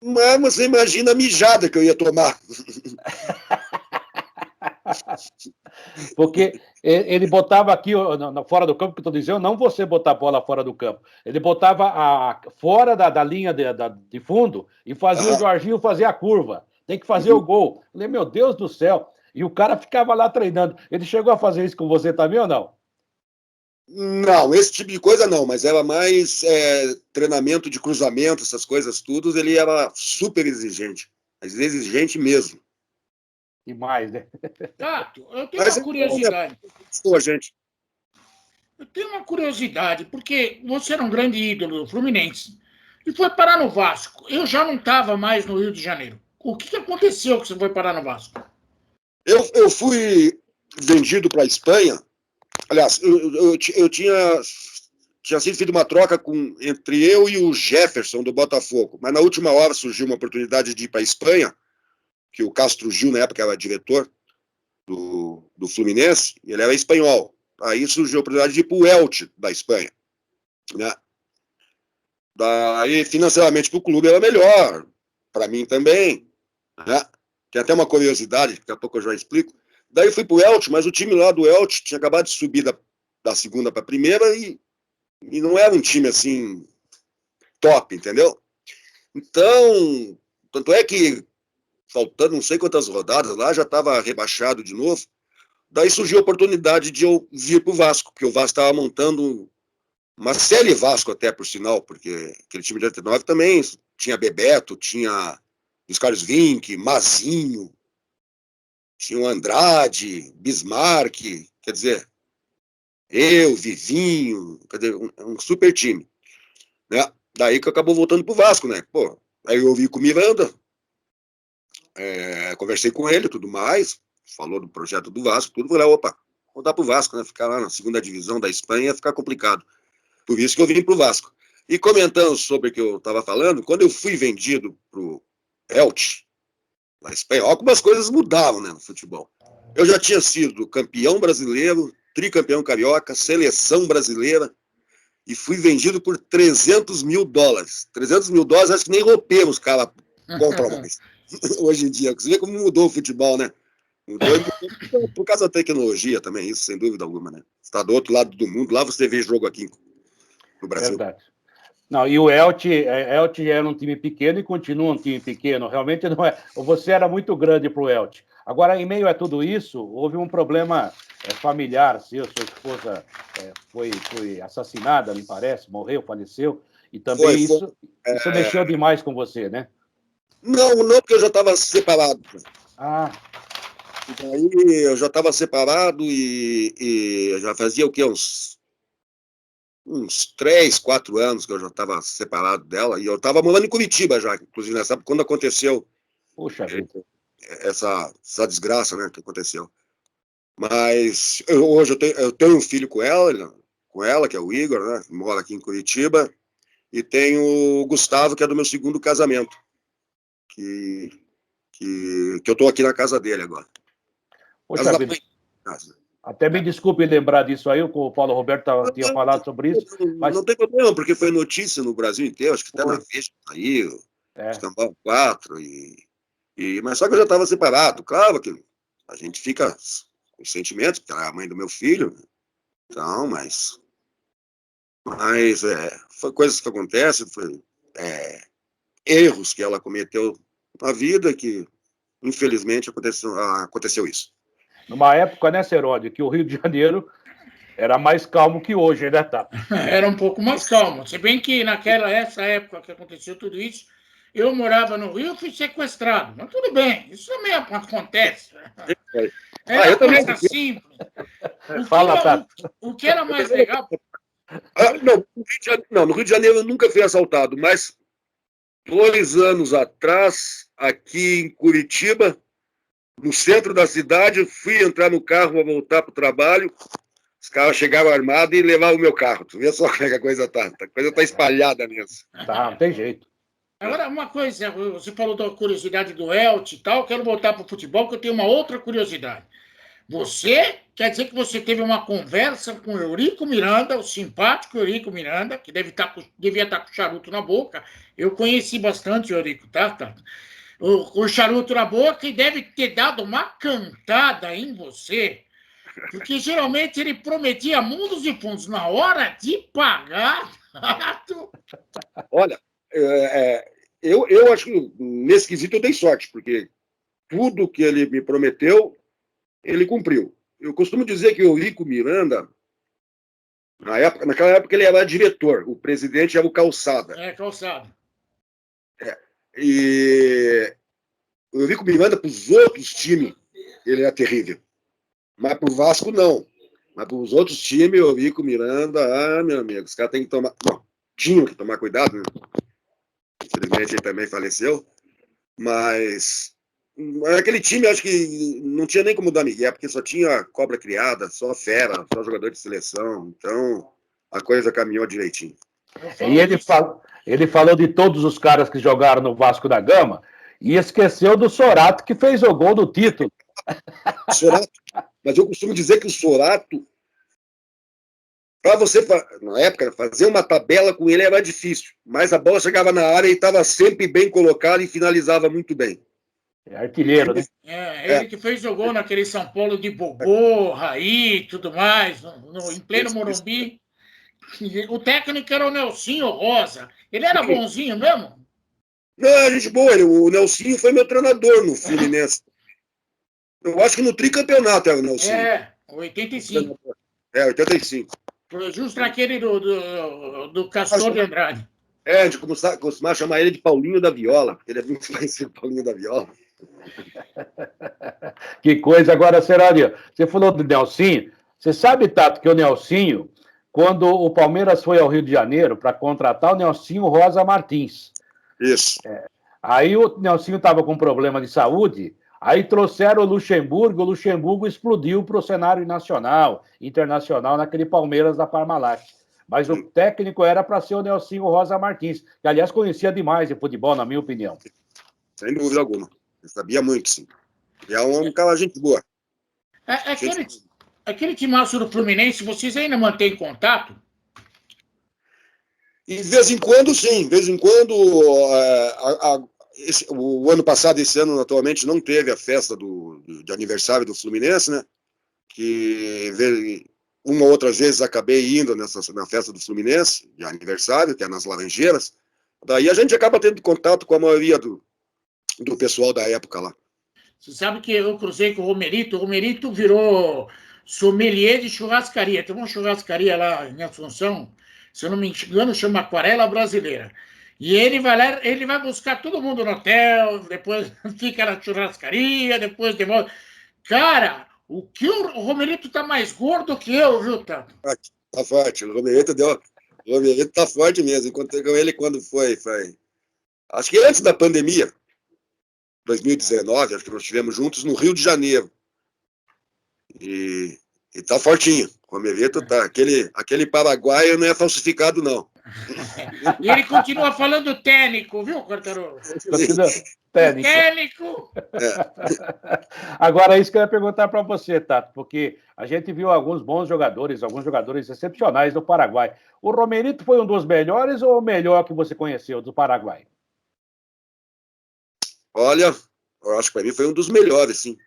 Mas você imagina a mijada que eu ia tomar. Porque ele botava aqui fora do campo, que eu estou dizendo, não você botar a bola fora do campo. Ele botava fora da linha de fundo e fazia o Jorginho fazer a curva. Tem que fazer o gol. Eu falei, meu Deus do céu. E o cara ficava lá treinando. Ele chegou a fazer isso com você também ou não? Não, esse tipo de coisa não, mas era mais treinamento de cruzamento, essas coisas tudo, ele era super exigente. Mas exigente mesmo. Demais, né? Tato, eu tenho uma curiosidade. Eu tenho uma curiosidade, porque você era um grande ídolo do Fluminense e foi parar no Vasco. Eu já não estava mais no Rio de Janeiro. O que aconteceu que você foi parar no Vasco? Eu fui vendido para a Espanha. Aliás, eu tinha sido feita uma troca entre eu e o Jefferson do Botafogo, mas na última hora surgiu uma oportunidade de ir para a Espanha, que o Castro Gil, na época, era diretor do Fluminense, e ele era espanhol. Aí surgiu a oportunidade de ir para o Elche, da Espanha. Né? Daí, financeiramente, para o clube era melhor, para mim também. Né? Tem até uma curiosidade, daqui a pouco eu já explico. Daí fui para o Elche, mas o time lá do Elche tinha acabado de subir da segunda para a primeira e não era um time assim top, entendeu? Então, tanto é que faltando não sei quantas rodadas lá, já estava rebaixado de novo. Daí surgiu a oportunidade de eu vir para o Vasco, porque o Vasco estava montando uma série Vasco até, por sinal, porque aquele time de 89 também tinha Bebeto, tinha Luiz Carlos Vinck, Mazinho, tinha o Andrade, Bismarck, quer dizer, eu, Vivinho, quer dizer, um super time. Né? Daí que acabou voltando pro Vasco, né? Pô, aí eu ouvi com o Miranda, conversei com ele, tudo mais, falou do projeto do Vasco, tudo, falei, opa, vou dar pro Vasco, né? Ficar lá na segunda divisão da Espanha ia ficar complicado. Por isso que eu vim pro Vasco. E comentando sobre o que eu estava falando, quando eu fui vendido pro Elche, na Espanha, algumas coisas mudavam, né, no futebol. Eu já tinha sido campeão brasileiro, tricampeão carioca, seleção brasileira, e fui vendido por $300 mil. $300 mil, acho que nem roupeiro os caras compram mais. Hoje em dia, você vê como mudou o futebol, né? Mudou por causa da tecnologia também, isso, sem dúvida alguma, né? Você está do outro lado do mundo, lá você vê jogo aqui no Brasil. Verdade. Não, e o Elche era um time pequeno e continua um time pequeno. Realmente não é. Você era muito grande para o Elche. Agora, em meio a tudo isso, houve um problema familiar seu. Sua esposa foi assassinada, me parece, morreu, faleceu. E também isso mexeu demais com você, né? Não, porque eu já estava separado. Ah. E daí eu já estava separado e já fazia o quê? Uns 3, 4 anos que eu já estava separado dela, e eu estava morando em Curitiba já, inclusive nessa época, quando aconteceu essa desgraça, né, que aconteceu. Mas hoje eu tenho um filho com ela, que é o Igor, né, que mora aqui em Curitiba, e tenho o Gustavo, que é do meu segundo casamento, que eu estou aqui na casa dele agora. Poxa vida. Até me desculpe lembrar disso aí, o Paulo Roberto tinha falado sobre isso. Mas... Não tem problema, porque foi notícia no Brasil inteiro, acho que até na Veja saiu, Escambau 4, mas só que eu já estava separado. Claro que a gente fica com sentimentos, porque ela é a mãe do meu filho, então, mas foi coisas que acontecem, foi erros que ela cometeu na vida que, infelizmente, aconteceu isso. Numa época, né, Seródio, que o Rio de Janeiro era mais calmo que hoje, né, tá? Era um pouco mais calmo. Se bem que essa época que aconteceu tudo isso, eu morava no Rio e fui sequestrado. Mas tudo bem, isso também acontece. Era coisa simples. O que era mais legal... No Rio de Janeiro eu nunca fui assaltado, mas 2 anos atrás, aqui em Curitiba, no centro da cidade, fui entrar no carro para voltar para o trabalho, os caras chegavam armados e levavam o meu carro. Tu vê só como é que a coisa tá. A coisa tá espalhada mesmo. Tá, não tem jeito. Agora, uma coisa, você falou da curiosidade do Elton e tal, quero voltar para o futebol, porque eu tenho uma outra curiosidade. Você, quer dizer que você teve uma conversa com o Eurico Miranda, o simpático Eurico Miranda, que devia estar com charuto na boca. Eu conheci bastante o Eurico, tá? O charuto na boca, e deve ter dado uma cantada em você, porque geralmente ele prometia mundos e fundos na hora de pagar. Olha, eu acho que nesse quesito eu dei sorte, porque tudo que ele me prometeu, ele cumpriu. Eu costumo dizer que o Eurico Miranda, naquela época ele era diretor, o presidente era o Calçada. Calçado. E o Eurico Miranda, para os outros times, ele era terrível. Mas para o Vasco, não. Mas para os outros times, o Eurico Miranda, meu amigo, os caras têm que tomar... Não, tinham que tomar cuidado, né? Infelizmente ele também faleceu. Mas aquele time, acho que não tinha nem como dar migué, porque só tinha cobra criada, só fera, só jogador de seleção. Então, a coisa caminhou direitinho. E ele falou de todos os caras que jogaram no Vasco da Gama e esqueceu do Sorato, que fez o gol do título. Sorato, mas eu costumo dizer que o Sorato, para você, na época, fazer uma tabela com ele era difícil, mas a bola chegava na área e estava sempre bem colocado e finalizava muito bem. É artilheiro, né? Ele que fez o gol naquele São Paulo de Bobô, Raí e tudo mais, em pleno Morumbi. O técnico era o Nelsinho Rosa. Ele era bonzinho mesmo? Não, gente boa. O Nelsinho foi meu treinador no Fluminense. Eu acho que no tricampeonato era o Nelsinho. 85. 85. Foi justo naquele do Castor de Andrade. A gente costumava chamar ele de Paulinho da Viola, porque ele é muito parecido com Paulinho da Viola. Que coisa. Agora, Seródio, você falou do Nelsinho. Você sabe, Tato, que o Nelsinho, quando o Palmeiras foi ao Rio de Janeiro para contratar o Nelsinho Rosa Martins. Isso. Aí o Nelsinho estava com problema de saúde, aí trouxeram o Luxemburgo explodiu para o cenário nacional, internacional, naquele Palmeiras da Parmalat. Mas o técnico era para ser o Nelsinho Rosa Martins, que, aliás, conhecia demais de futebol, na minha opinião. Sem dúvida alguma. Ele sabia muito, sim. E é um cara gente boa. Aquele timaço do Fluminense, vocês ainda mantêm contato? E de vez em quando, sim. De vez em quando, o ano passado, esse ano, atualmente, não teve a festa de aniversário do Fluminense, né? Que uma ou outras vezes acabei indo na festa do Fluminense, de aniversário, que é nas Laranjeiras. Daí a gente acaba tendo contato com a maioria do pessoal da época lá. Você sabe que eu cruzei com o Romerito virou sommelier de churrascaria. Tem uma churrascaria lá em Assunção, se eu não me engano, chama Aquarela Brasileira. E ele vai lá, ele vai buscar todo mundo no hotel, depois fica na churrascaria, depois devolve. Cara, o Romerito tá mais gordo que eu, viu, Tato? Tá forte. O Romerito tá forte mesmo. Encontrei com ele quando foi. Acho que antes da pandemia, 2019, acho que nós estivemos juntos no Rio de Janeiro. E tá fortinho. O Romerito tá. Aquele paraguaio não é falsificado, não. E ele continua falando técnico, viu, Quartarolo? Técnico! Agora, isso que eu ia perguntar para você, Tato, porque a gente viu alguns jogadores excepcionais do Paraguai. O Romerito foi um dos melhores ou o melhor que você conheceu do Paraguai? Olha, eu acho que para mim foi um dos melhores, sim.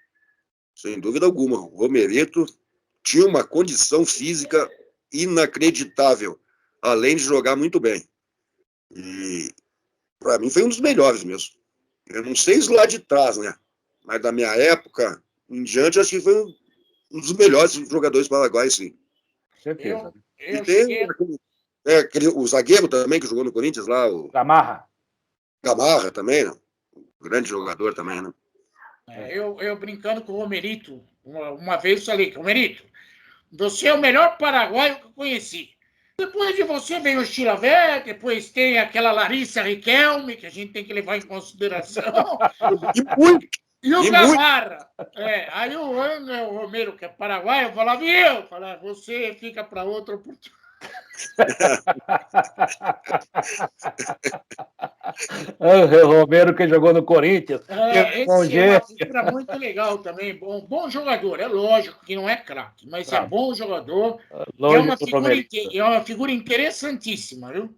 Sem dúvida alguma. O Romerito tinha uma condição física inacreditável, além de jogar muito bem. E para mim foi um dos melhores mesmo. Eu não sei isso lá de trás, né? Mas da minha época em diante, acho que foi um dos melhores jogadores paraguaios, sim. Certeza. E tem o zagueiro também, que jogou no Corinthians lá, o Gamarra também, né? Grande jogador também, né? Eu brincando com o Romerito, uma vez falei, Romerito, você é o melhor paraguaio que eu conheci. Depois de você vem o Chilavé, depois tem aquela Larissa Riquelme, que a gente tem que levar em consideração. E o E Gamarra? Aí o André Romero, que é paraguaio, falava, eu? Falava, você fica para outra oportunidade. O Romero que jogou no Corinthians. Bom Esse é uma jeito. figura muito legal também. Bom jogador, é lógico que não é craque, mas é Não, bom jogador. longe do Romero. É uma figura interessantíssima, viu?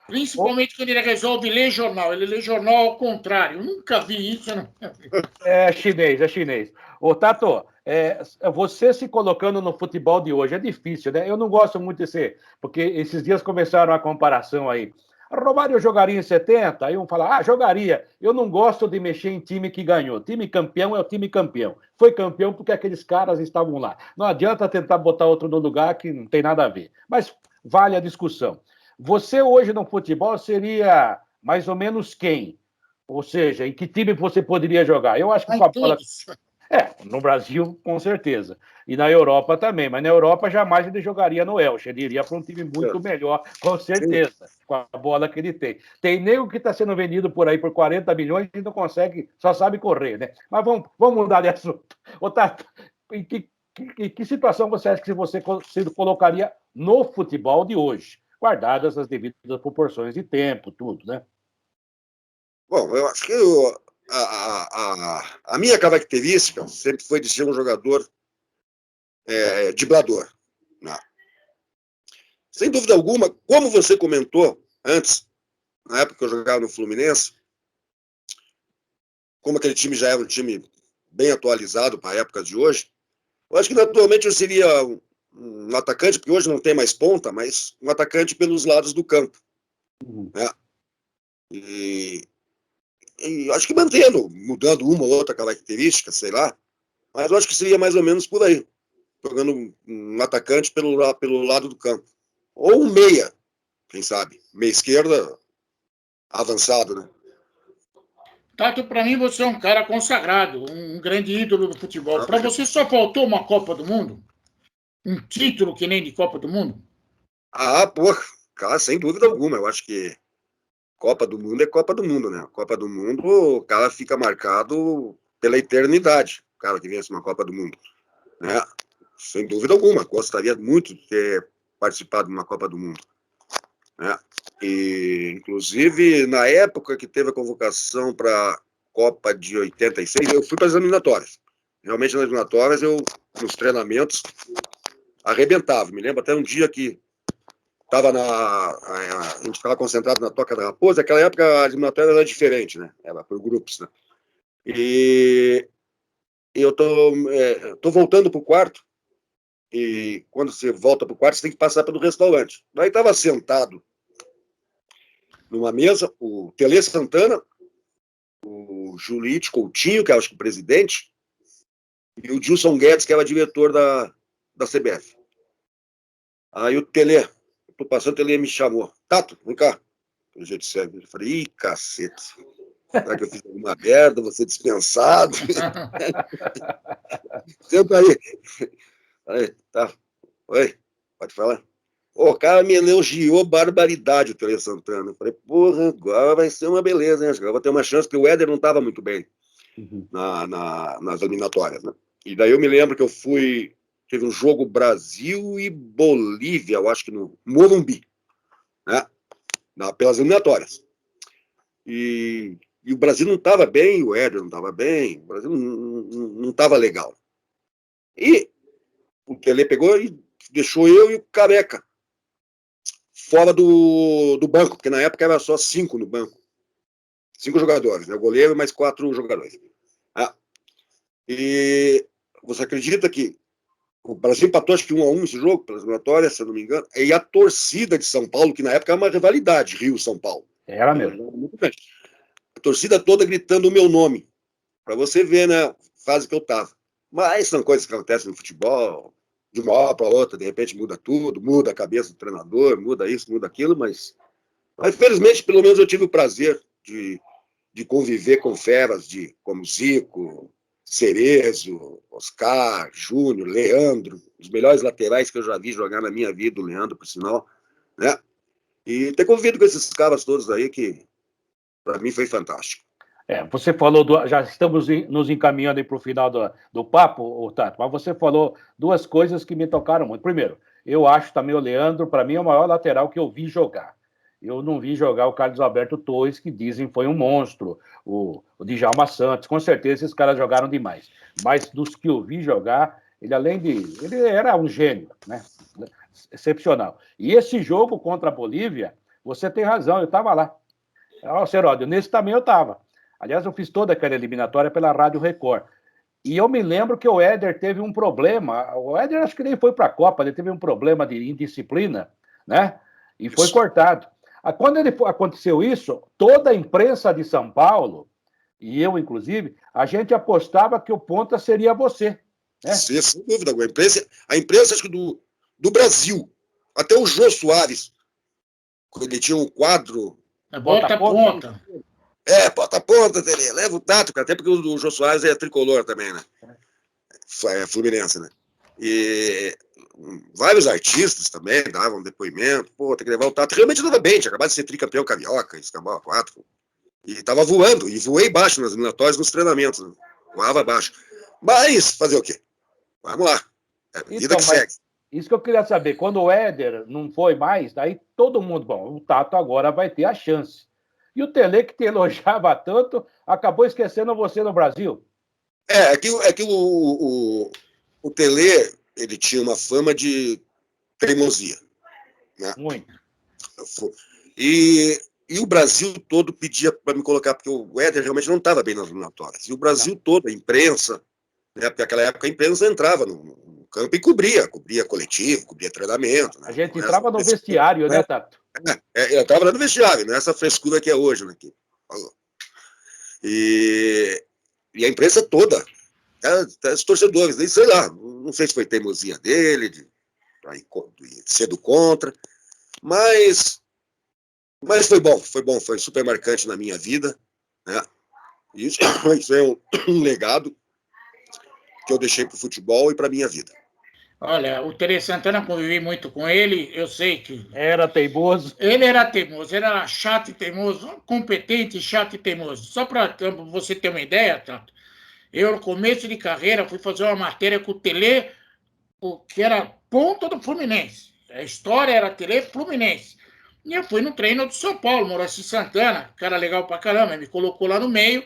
Principalmente quando ele resolve ler jornal. Ele lê jornal ao contrário. Eu nunca vi isso. Não. É chinês, é chinês. Ô, Tato, você se colocando no futebol de hoje é difícil, né? Eu não gosto muito desse, porque esses dias começaram a comparação aí. Romário jogaria em 70? Aí um fala, jogaria. Eu não gosto de mexer em time que ganhou. Time campeão é o time campeão. Foi campeão porque aqueles caras estavam lá. Não adianta tentar botar outro no lugar que não tem nada a ver. Mas vale a discussão. Você hoje no futebol seria mais ou menos quem? Ou seja, em que time você poderia jogar? Eu acho que com Em a bola. todos. No Brasil, com certeza. E na Europa também. Mas na Europa jamais ele jogaria no Elche. Ele iria para um time muito melhor, com certeza, com a bola que ele tem. Tem nego que está sendo vendido por aí por 40 milhões e não consegue, só sabe correr, né? Mas vamos mudar de assunto. Otávio, em que situação você acha que você se colocaria no futebol de hoje? Guardadas as devidas proporções de tempo, tudo, né? Bom, eu acho que a minha característica sempre foi de ser um jogador driblador. Né? Sem dúvida alguma, como você comentou antes, na época que eu jogava no Fluminense, como aquele time já era um time bem atualizado para a época de hoje, eu acho que naturalmente eu seria um atacante, porque hoje não tem mais ponta, mas um atacante pelos lados do campo. Né? E acho que mudando uma ou outra característica, sei lá, mas eu acho que seria mais ou menos por aí, jogando um atacante pelo lado do campo. Ou um meia, quem sabe, meia esquerda avançado, né? Tato, para mim você é um cara consagrado, um grande ídolo do futebol. Para você só faltou uma Copa do Mundo? Um título que nem de Copa do Mundo? Pô, cara, sem dúvida alguma, eu acho que Copa do Mundo é Copa do Mundo, né? Copa do Mundo, o cara fica marcado pela eternidade, o cara que vence uma Copa do Mundo, né? Sem dúvida alguma, gostaria muito de ter participado de uma Copa do Mundo, né? E, inclusive, na época que teve a convocação para a Copa de 86, eu fui para as eliminatórias. Realmente, nas eliminatórias, nos treinamentos, arrebentava. Me lembro até um dia que a gente estava concentrado na Toca da Raposa. Naquela época, a eliminatória era diferente, né? Era por grupos, né? E eu tô voltando para o quarto, e quando você volta para o quarto, você tem que passar pelo restaurante. Daí estava sentado numa mesa o Tele Santana, o Julite Coutinho, que é acho que o presidente, e o Gilson Guedes, que era diretor da CBF. Aí o Tele, tô passando, o Tele me chamou. Tato, vem cá. Eu já disse, eu falei, ih, cacete. Será que eu fiz alguma merda? Vou ser dispensado? Senta aí. Aí, tá. Oi, pode falar? O cara me elogiou barbaridade, o Tele Santana. Eu falei, porra, agora vai ser uma beleza, hein? Agora vou ter uma chance, porque o Éder não estava muito bem nas eliminatórias, né? E daí eu me lembro que teve um jogo Brasil e Bolívia, eu acho que no Morumbi, né? Pelas eliminatórias. E o Brasil não estava bem, o Éder não estava bem, o Brasil não estava legal. E o Tele pegou e deixou eu e o Careca fora do banco, porque na época era só 5 no banco. 5 jogadores, né? O goleiro e mais 4 jogadores. E você acredita que o Brasil empatou acho que 1-1 esse jogo, pelas eliminatórias, se eu não me engano, e a torcida de São Paulo, que na época era uma rivalidade, Rio-São Paulo. Era mesmo. Muito grande. A torcida toda gritando o meu nome, para você ver, né, a fase que eu tava. Mas são coisas que acontecem no futebol, de uma hora para outra, de repente muda tudo, muda a cabeça do treinador, muda isso, muda aquilo, mas felizmente, pelo menos eu tive o prazer de conviver com feras como Zico, Cerezo, Oscar, Júnior, Leandro, os melhores laterais que eu já vi jogar na minha vida, o Leandro, por sinal, né? E ter convivido com esses caras todos aí que, para mim, foi fantástico. Você falou, já estamos nos encaminhando para o final do papo, Tato, mas você falou duas coisas que me tocaram muito. Primeiro, eu acho também o Leandro, para mim, é o maior lateral que eu vi jogar. Eu não vi jogar o Carlos Alberto Torres, que dizem foi um monstro, o Djalma Santos, com certeza esses caras jogaram demais. Mas dos que eu vi jogar, ele era um gênio, né? Excepcional. E esse jogo contra a Bolívia, você tem razão, eu estava lá. Seródio, nesse também eu estava. Aliás, eu fiz toda aquela eliminatória pela Rádio Record. E eu me lembro que o Éder teve um problema. O Éder acho que nem foi para a Copa, ele teve um problema de indisciplina, né? E foi cortado. Quando aconteceu isso, toda a imprensa de São Paulo, e eu inclusive, a gente apostava que o ponta seria você. Né? Sim, sem dúvida. A imprensa acho que do Brasil, até o Jô Soares, quando ele tinha um quadro. Bota a ponta. Bota a ponta, Tele, leva o Tato, até porque o Jô Soares é tricolor também, né? É fluminense, né? E vários artistas também davam depoimento. Pô, tem que levar o Tato. Realmente dava bem, tinha acabado de ser tricampeão carioca, escambau 4. E tava voando, e voei baixo nas eliminatórias, nos treinamentos. Né? Voava baixo. Mas, fazer o quê? Vamos lá. É a vida então, que segue. Isso que eu queria saber. Quando o Éder não foi mais, daí todo mundo... Bom, o Tato agora vai ter a chance. E o Tele, que te elogiava tanto, acabou esquecendo você no Brasil. É que o Tele, ele tinha uma fama de teimosia. Né? Muito. E o Brasil todo pedia para me colocar, porque o Éder realmente não estava bem nas eliminatórias. E o Brasil todo, a imprensa, né, porque naquela época a imprensa entrava no campo e cobria coletivo, cobria treinamento. Né? A gente entrava no vestiário, né, Tato? Eu estava lá no vestiário, não é essa frescura que é hoje. Né, e a imprensa toda, os torcedores, sei lá, não sei se foi teimosia dele, de ser do contra, mas foi bom, foi super marcante na minha vida, né? Isso é um legado que eu deixei para o futebol e para a minha vida. Olha, o Tele Santana, convivi muito com ele, eu sei que... Era teimoso? Ele era teimoso, era chato e teimoso, competente, chato e teimoso. Só para você ter uma ideia, Tato, eu, no começo de carreira, fui fazer uma matéria com o Tele, que era ponta do Fluminense. A história era Tele Fluminense. E eu fui no treino do São Paulo, Moraci Santana, cara legal pra caramba, me colocou lá no meio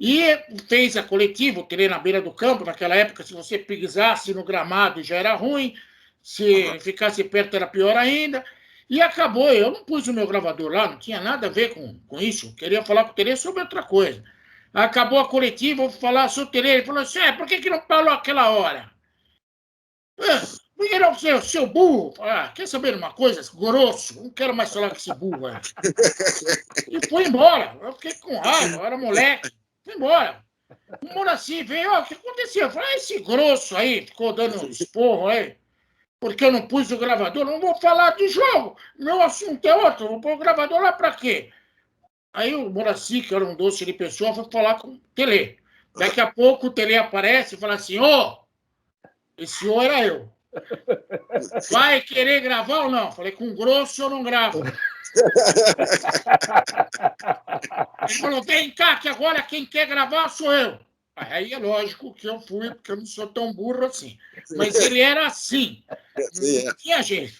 e fez a coletiva, o Tele na beira do campo. Naquela época, se você pisasse no gramado já era ruim, se ficasse perto era pior ainda. E acabou, eu não pus o meu gravador lá, não tinha nada a ver com isso. Eu queria falar com o Tele sobre outra coisa. Acabou a coletiva, eu vou falar sobre o Tele. Ele falou assim, por que não falou aquela hora? Porque não, seu burro. Quer saber uma coisa? Grosso. Não quero mais falar com esse burro. E foi embora. Eu fiquei com raiva, eu era moleque. Fui embora. O Moraci veio, o que aconteceu? Eu falei, esse grosso aí, ficou dando esporro aí, porque eu não pus o gravador, não vou falar de jogo. Meu assunto é outro, vou pôr o gravador lá pra quê? Aí o Moraci, que era um doce de pessoa, foi falar com o Tele. Daqui a pouco o Tele aparece e fala assim, esse era eu. Vai querer gravar ou não? Falei, com grosso eu não gravo. Ele falou, vem cá, que agora quem quer gravar sou eu. Aí é lógico que eu fui, porque eu não sou tão burro assim. Mas ele era assim. Não tinha jeito.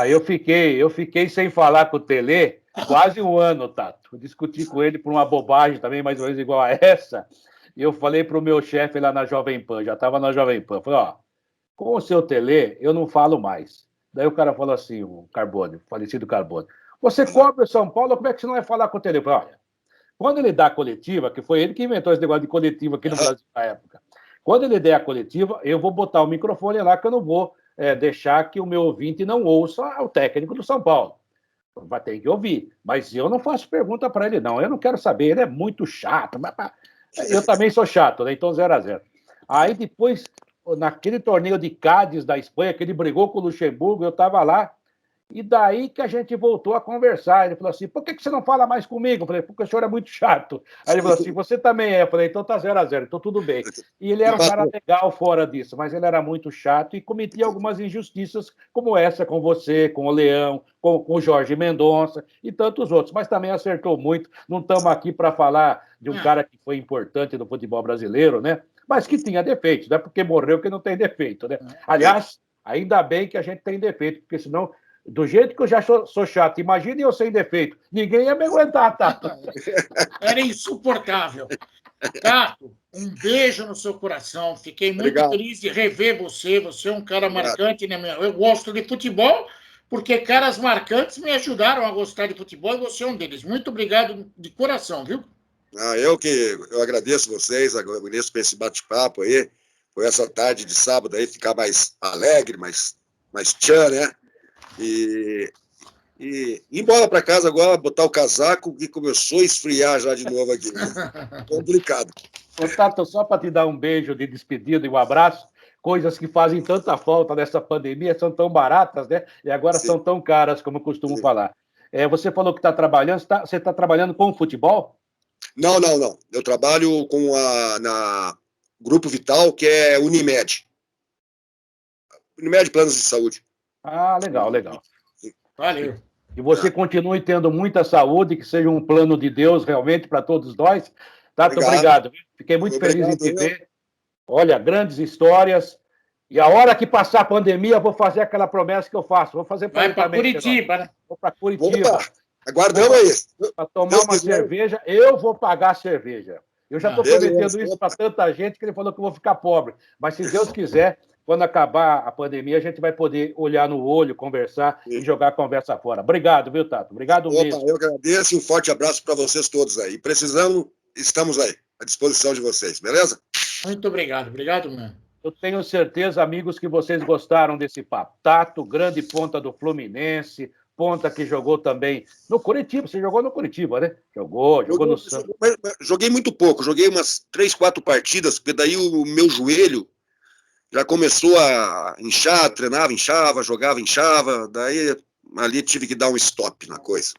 Eu fiquei sem falar com o Tele quase um ano, Tato. Eu discuti com ele por uma bobagem também, mais ou menos igual a essa. E eu falei para o meu chefe lá na Jovem Pan, já estava na Jovem Pan, falei, com o seu Tele, eu não falo mais. Daí o cara falou assim, o Carbone, o falecido Carbone, você cobre o São Paulo, como é que você não vai falar com o Tele? Eu falei, olha, quando ele dá a coletiva, que foi ele que inventou esse negócio de coletiva aqui no Brasil na época, quando ele der a coletiva, eu vou botar o microfone lá, que eu não vou deixar que o meu ouvinte não ouça o técnico do São Paulo. Vai ter que ouvir, mas eu não faço pergunta para ele, não. Eu não quero saber, ele é muito chato. Eu também sou chato, né? Então 0-0. Aí depois, naquele torneio de Cádiz da Espanha, que ele brigou com o Luxemburgo, eu estava lá, E daí que a gente voltou a conversar. Ele falou assim, por que você não fala mais comigo? Eu falei, porque o senhor é muito chato. Aí ele falou assim, você também é. Eu falei, então tá 0-0, então tudo bem. E ele era um cara legal fora disso, mas ele era muito chato e cometia algumas injustiças como essa com você, com o Leão, com o Jorge Mendonça e tantos outros. Mas também acertou muito. Não estamos aqui para falar de um cara que foi importante no futebol brasileiro, né? Mas que tinha defeitos, não é porque morreu que não tem defeito, né? Aliás, ainda bem que a gente tem defeito, porque senão do jeito que eu já sou chato, imagine eu sem defeito. Ninguém ia me aguentar, Tato. Era insuportável. Tato, um beijo no seu coração. Fiquei muito Obrigado. feliz de rever você. Você é um cara marcante, né? Eu gosto de futebol porque caras marcantes me ajudaram a gostar de futebol e você é um deles. Muito obrigado de coração, viu? Eu agradeço vocês, agradeço por esse bate-papo aí, por essa tarde de sábado aí ficar mais alegre, mais tchan, né? E ir embora para casa agora, botar o casaco, que começou a esfriar já de novo aqui. Complicado. Ô, Tato, só para te dar um beijo de despedida e um abraço, coisas que fazem tanta falta nessa pandemia, são tão baratas, né? E agora Sim. são tão caras, como eu costumo falar. Você falou que está trabalhando, você está trabalhando com futebol? Não. Eu trabalho na Grupo Vital, que é Unimed. Unimed Planos de Saúde. Ah, legal. Valeu. E você continue tendo muita saúde, que seja um plano de Deus realmente para todos nós. Tato, obrigado. Fiquei muito feliz em te ver. Olha, grandes histórias. E a hora que passar a pandemia, eu vou fazer aquela promessa que eu faço. Vou fazer para Vai para Curitiba, né? Vou para Curitiba. Opa, aguardamos aí. Para tomar uma cerveja, eu vou pagar a cerveja. Eu já estou prometendo isso para tanta gente que ele falou que eu vou ficar pobre. Mas se Deus quiser, quando acabar a pandemia, a gente vai poder olhar no olho, conversar e jogar a conversa fora. Obrigado, viu, Tato? Obrigado mesmo. Eu agradeço e um forte abraço para vocês todos aí. Precisamos, estamos aí, à disposição de vocês, beleza? Muito obrigado. Obrigado, mano. Eu tenho certeza, amigos, que vocês gostaram desse papo. Tato, grande ponta do Fluminense, ponta que jogou também no Curitiba. Você jogou no Curitiba, né? Jogou no Santos. Joguei muito pouco, joguei umas 3, 4 partidas, porque daí o meu joelho já começou a inchar, treinava, inchava, jogava, inchava, daí ali tive que dar um stop na coisa.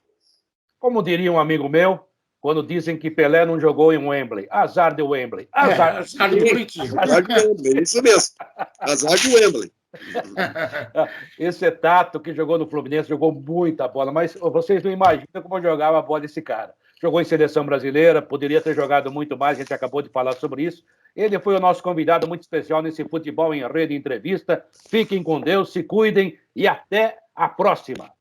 Como diria um amigo meu, quando dizem que Pelé não jogou em Wembley. Azar de Wembley. Azar do Curitiba. Azar de Wembley, isso mesmo. Azar de Wembley. Esse é Tato, que jogou no Fluminense, jogou muita bola, mas vocês não imaginam como jogava a bola esse cara. Jogou em seleção brasileira, poderia ter jogado muito mais, a gente acabou de falar sobre isso. Ele foi o nosso convidado muito especial nesse Futebol em Rede Entrevista. Fiquem com Deus, se cuidem e até a próxima.